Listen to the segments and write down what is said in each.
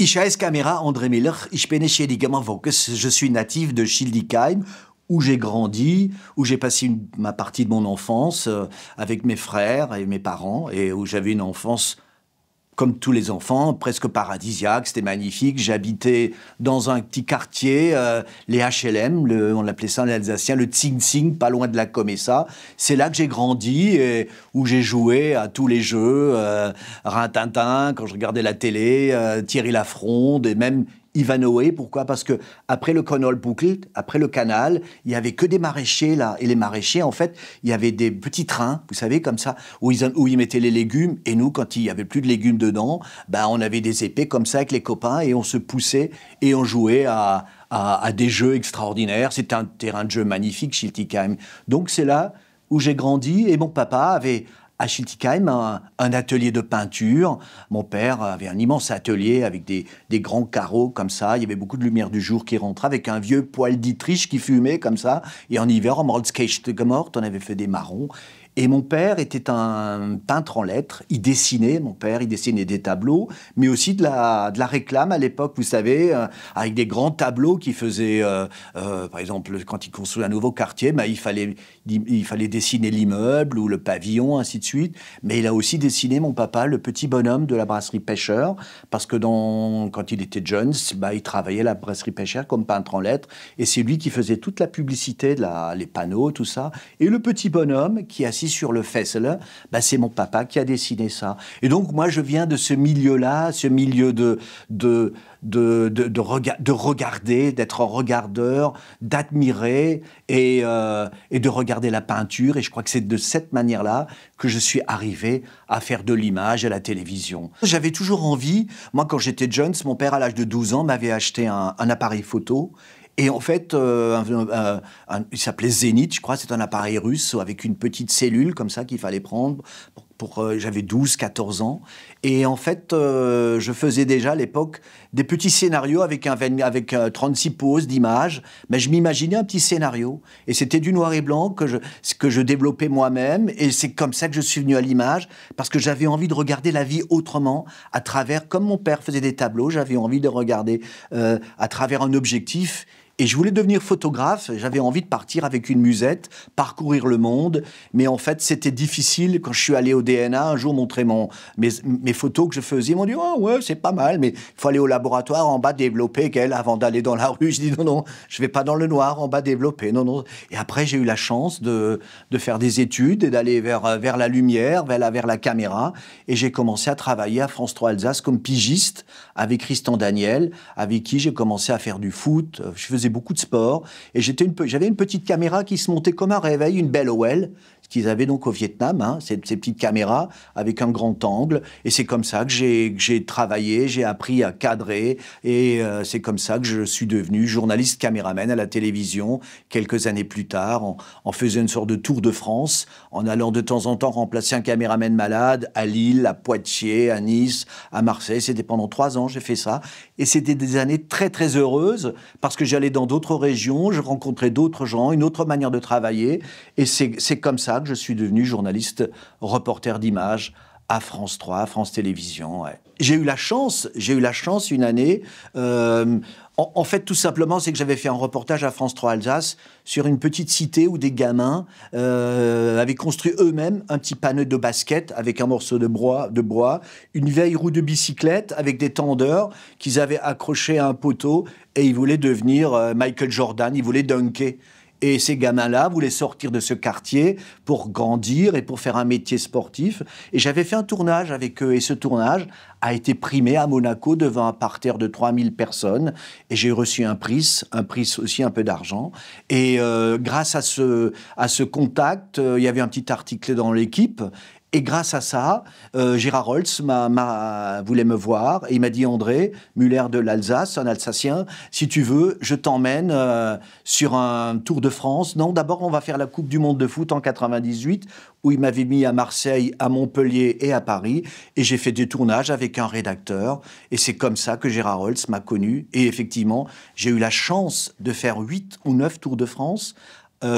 Ich heiße Kamera André Miller, ich bin Schädigermann-Vokes, je suis natif de Schildikheim, où j'ai grandi, où j'ai passé ma partie de mon enfance avec mes frères et mes parents, et où j'avais une enfance comme tous les enfants, presque paradisiaque, c'était magnifique. J'habitais dans un petit quartier, les HLM, on l'appelait ça en alsacien, le Tsing Tsing, pas loin de la Comessa. C'est là que j'ai grandi et où j'ai joué à tous les jeux, Rintintin, quand je regardais la télé, Thierry Lafronde et même Ivanhoe. Pourquoi? Parce que après le Kanalboukel, après le canal, il y avait que des maraîchers là, et les maraîchers, en fait, il y avait des petits trains, vous savez, comme ça, où ils mettaient les légumes, et nous, quand il y avait plus de légumes dedans, ben on avait des épées comme ça avec les copains, et on se poussait et on jouait à des jeux extraordinaires. C'était un terrain de jeu magnifique, Schiltigheim. Donc c'est là où j'ai grandi, et mon papa avait à Schiltigheim un atelier de peinture. Mon père avait un immense atelier avec des grands carreaux comme ça. Il y avait beaucoup de lumière du jour qui rentrait avec un vieux poêle d'Itriche qui fumait comme ça. Et en hiver, en Malzkeich-Gemort, on avait fait des marrons. Et mon père était un peintre en lettres. Il dessinait, mon père, il dessinait des tableaux, mais aussi de la réclame à l'époque, vous savez, avec des grands tableaux qui faisaient, par exemple, quand il construisait un nouveau quartier, il fallait dessiner l'immeuble ou le pavillon, ainsi de suite. Mais il a aussi dessiné, mon papa, le petit bonhomme de la brasserie Pêcheur, parce que quand il était jeune, il travaillait à la brasserie Pêcheur comme peintre en lettres, et c'est lui qui faisait toute la publicité, les panneaux, tout ça. Et le petit bonhomme qui est assis sur le Fessel, c'est mon papa qui a dessiné ça. Et donc, moi, je viens de ce milieu-là, ce milieu de regarder, d'être un regardeur, d'admirer et de regarder la peinture. Et je crois que c'est de cette manière-là que je suis arrivé à faire de l'image à la télévision. J'avais toujours envie, moi, quand j'étais jeune, mon père, à l'âge de 12 ans, m'avait acheté un appareil photo. Et en fait, il s'appelait Zénith, je crois, c'est un appareil russe avec une petite cellule comme ça qu'il fallait prendre. J'avais 12, 14 ans. Et en fait, je faisais déjà à l'époque des petits scénarios avec 36 poses d'images. Mais je m'imaginais un petit scénario. Et c'était du noir et blanc que je développais moi-même. Et c'est comme ça que je suis venu à l'image, parce que j'avais envie de regarder la vie autrement, à travers, comme mon père faisait des tableaux, j'avais envie de regarder à travers un objectif. Et je voulais devenir photographe, j'avais envie de partir avec une musette, parcourir le monde, mais en fait c'était difficile. Quand je suis allé au DNA, un jour montrer mes photos que je faisais, ils m'ont dit « Oh ouais, c'est pas mal, mais il faut aller au laboratoire en bas développer avant d'aller dans la rue. » Je dis « Non, je vais pas dans le noir, en bas développer, non. » Et après j'ai eu la chance de faire des études et d'aller vers la lumière, vers la caméra, et j'ai commencé à travailler à France 3 Alsace comme pigiste avec Tristan Daniel, avec qui j'ai commencé à faire du foot. Je faisais beaucoup de sport, et j'avais une petite caméra qui se montait comme un réveil, une belle OL, ce qu'ils avaient donc au Vietnam, ces petites caméras avec un grand angle, et c'est comme ça que j'ai travaillé, j'ai appris à cadrer, et c'est comme ça que je suis devenu journaliste caméraman à la télévision quelques années plus tard, en faisant une sorte de tour de France, en allant de temps en temps remplacer un caméraman malade à Lille, à Poitiers, à Nice, à Marseille. C'était pendant 3 ans, j'ai fait ça, et c'était des années très très heureuses, parce que j'allais dans d'autres régions, je rencontrais d'autres gens, une autre manière de travailler, et c'est comme ça que je suis devenu journaliste, reporter d'images à France 3, France Télévisions. Ouais. J'ai eu la chance une année, en fait, tout simplement, c'est que j'avais fait un reportage à France 3 Alsace sur une petite cité où des gamins avaient construit eux-mêmes un petit panneau de basket avec un morceau de bois, une vieille roue de bicyclette avec des tendeurs qu'ils avaient accrochés à un poteau, et ils voulaient devenir Michael Jordan, ils voulaient dunker. Et ces gamins-là voulaient sortir de ce quartier pour grandir et pour faire un métier sportif. Et j'avais fait un tournage avec eux. Et ce tournage a été primé à Monaco devant un parterre de 3000 personnes. Et j'ai reçu un prix aussi, un peu d'argent. Et grâce à ce contact, il y avait un petit article dans l'équipe. Et grâce à ça, Gérard Holtz voulait me voir, et il m'a dit « André, Muller de l'Alsace, un Alsacien, si tu veux, je t'emmène sur un Tour de France. Non, d'abord, on va faire la Coupe du Monde de foot en 98, où il m'avait mis à Marseille, à Montpellier et à Paris, et j'ai fait des tournages avec un rédacteur, et c'est comme ça que Gérard Holtz m'a connu. Et effectivement, j'ai eu la chance de faire 8 ou 9 Tours de France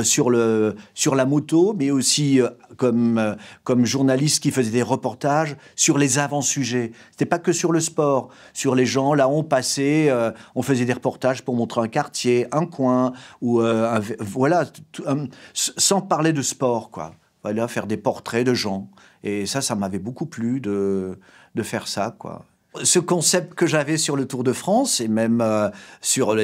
sur la moto, mais aussi comme journaliste qui faisait des reportages sur les avant-sujets. C'était pas que sur le sport, sur les gens. Là, on passait, on faisait des reportages pour montrer un quartier, un coin, ou voilà, sans parler de sport, quoi. Voilà, faire des portraits de gens. Et ça m'avait beaucoup plu de faire ça, quoi. Ce concept que j'avais sur le Tour de France, et même sur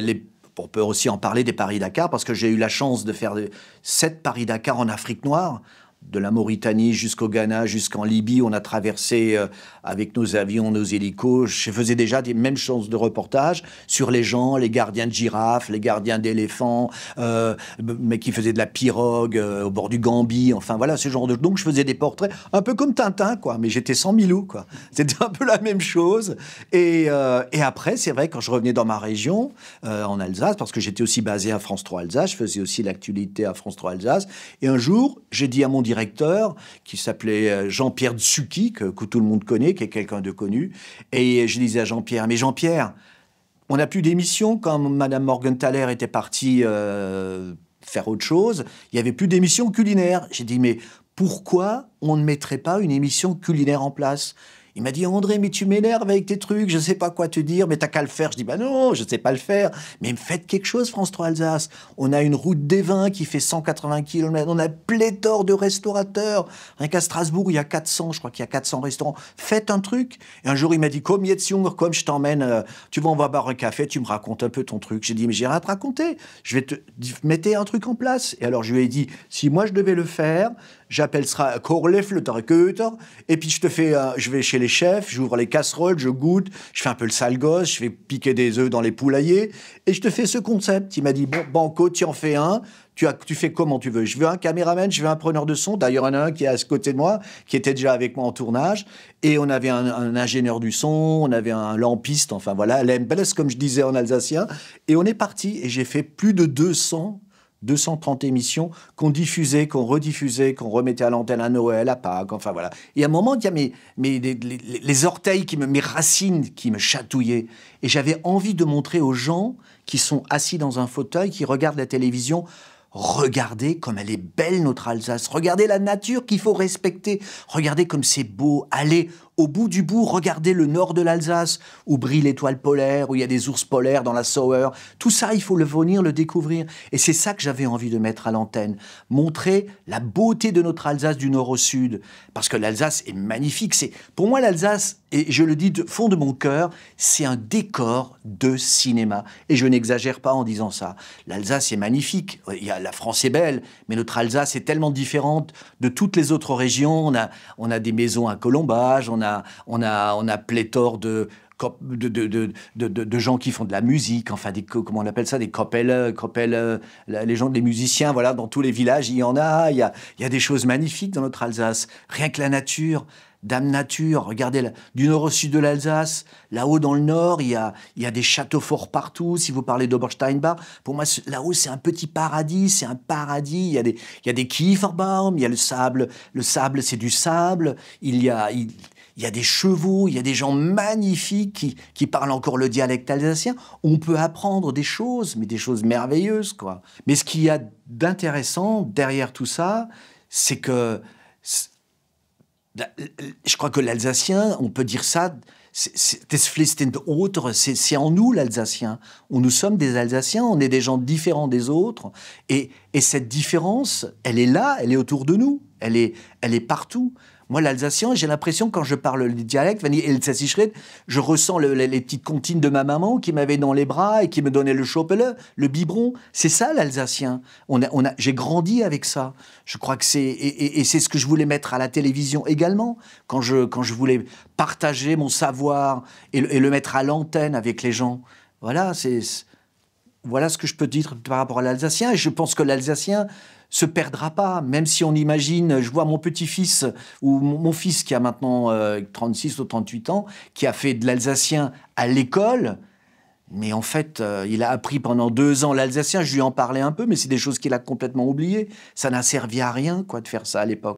on peut aussi en parler des Paris-Dakar, parce que j'ai eu la chance de faire 7 Paris-Dakar en Afrique noire, de la Mauritanie jusqu'au Ghana, jusqu'en Libye. On a traversé avec nos avions, nos hélicos. Je faisais déjà des mêmes choses de reportage sur les gens, les gardiens de girafes, les gardiens d'éléphants, mais qui faisaient de la pirogue au bord du Gambie. Enfin voilà, ce genre de... Donc je faisais des portraits un peu comme Tintin, quoi. Mais j'étais sans Milou, quoi. C'était un peu la même chose. Et après, c'est vrai, quand je revenais dans ma région, en Alsace, parce que j'étais aussi basé à France 3 Alsace, je faisais aussi l'actualité à France 3 Alsace. Et un jour, j'ai dit à mon directeur, qui s'appelait Jean-Pierre Tsuki, que tout le monde connaît, qui est quelqu'un de connu. Et je disais à Jean-Pierre, mais Jean-Pierre, on n'a plus d'émissions quand Madame Morgenthaler était partie faire autre chose. Il n'y avait plus d'émissions culinaires. J'ai dit, mais pourquoi on ne mettrait pas une émission culinaire en place ? Il m'a dit, André, mais tu m'énerves avec tes trucs, je ne sais pas quoi te dire, mais t'as qu'à le faire. Je dis, bah non, je ne sais pas le faire. Mais faites quelque chose, France 3 Alsace. On a une route des vins qui fait 180 km. On a pléthore de restaurateurs. Rien qu'à Strasbourg, il y a 400, je crois qu'il y a 400 restaurants. Faites un truc. Et un jour, il m'a dit, comme Yetsiung, comme je t'emmène, tu vas, on va boire un café, tu me racontes un peu ton truc. J'ai dit, mais j'ai rien à te raconter. Je vais te mettre un truc en place. Et alors, je lui ai dit, si moi je devais le faire, j'appelle ça Korlef le Tarkuter, et puis je vais chez les chefs, j'ouvre les casseroles, je goûte, je fais un peu le sale gosse, je fais piquer des œufs dans les poulaillers, et je te fais ce concept. Il m'a dit, bon, banco, tu en fais un, tu fais comme tu veux. Je veux un caméraman, je veux un preneur de son. D'ailleurs, il y en a un qui est à ce côté de moi, qui était déjà avec moi en tournage, et on avait un ingénieur du son, on avait un lampiste, enfin voilà, l'embellis, comme je disais en alsacien, et on est parti, et j'ai fait plus de 230 émissions qu'on diffusait, qu'on rediffusait, qu'on remettait à l'antenne à Noël, à Pâques, enfin voilà. Et à un moment, il y a les orteils, mes racines qui me chatouillaient. Et j'avais envie de montrer aux gens qui sont assis dans un fauteuil, qui regardent la télévision, regardez comme elle est belle, notre Alsace. Regardez la nature qu'il faut respecter. Regardez comme c'est beau. Allez au bout du bout, regardez le nord de l'Alsace, où brille l'étoile polaire, où il y a des ours polaires dans la Sauer. Tout ça, il faut venir le découvrir. Et c'est ça que j'avais envie de mettre à l'antenne. Montrer la beauté de notre Alsace du nord au sud. Parce que l'Alsace est magnifique. Pour moi, l'Alsace, et je le dis de fond de mon cœur, c'est un décor de cinéma. Et je n'exagère pas en disant ça. L'Alsace est magnifique. La France est belle, mais notre Alsace est tellement différente de toutes les autres régions. On a des maisons à colombage, on a pléthore de gens qui font de la musique, enfin, comment on appelle ça, des coppels, les gens, les musiciens, voilà, dans tous les villages, il y en a, il y a des choses magnifiques dans notre Alsace. Rien que la nature, Dame Nature, regardez, du nord au sud de l'Alsace, là-haut dans le nord, il y a des châteaux forts partout, si vous parlez d'Obersteinbach. Pour moi, là-haut, c'est un petit paradis, c'est un paradis, il y a des Kieferbaum, il y a le sable, c'est du sable, il y a des chevaux, il y a des gens magnifiques qui parlent encore le dialecte alsacien. On peut apprendre des choses, mais des choses merveilleuses, quoi. Mais ce qu'il y a d'intéressant derrière tout ça, c'est que je crois que l'alsacien, on peut dire ça, c'est en nous l'alsacien. Nous sommes des Alsaciens, on est des gens différents des autres. Et cette différence, elle est là, elle est autour de nous, elle est partout. Moi, l'alsacien, j'ai l'impression, quand je parle le dialecte, je ressens les petites comptines de ma maman qui m'avait dans les bras et qui me donnait le chopele, le biberon. C'est ça, l'alsacien. J'ai grandi avec ça. Je crois que et c'est ce que je voulais mettre à la télévision également, quand je voulais partager mon savoir et le mettre à l'antenne avec les gens. Voilà, voilà ce que je peux dire par rapport à l'alsacien. Et je pense que l'alsacien se perdra pas, même si on imagine, je vois mon petit-fils, ou mon fils qui a maintenant 36 ou 38 ans, qui a fait de l'alsacien à l'école, mais en fait, il a appris pendant 2 ans l'alsacien, je lui en parlais un peu, mais c'est des choses qu'il a complètement oubliées. Ça n'a servi à rien, quoi, de faire ça à l'époque.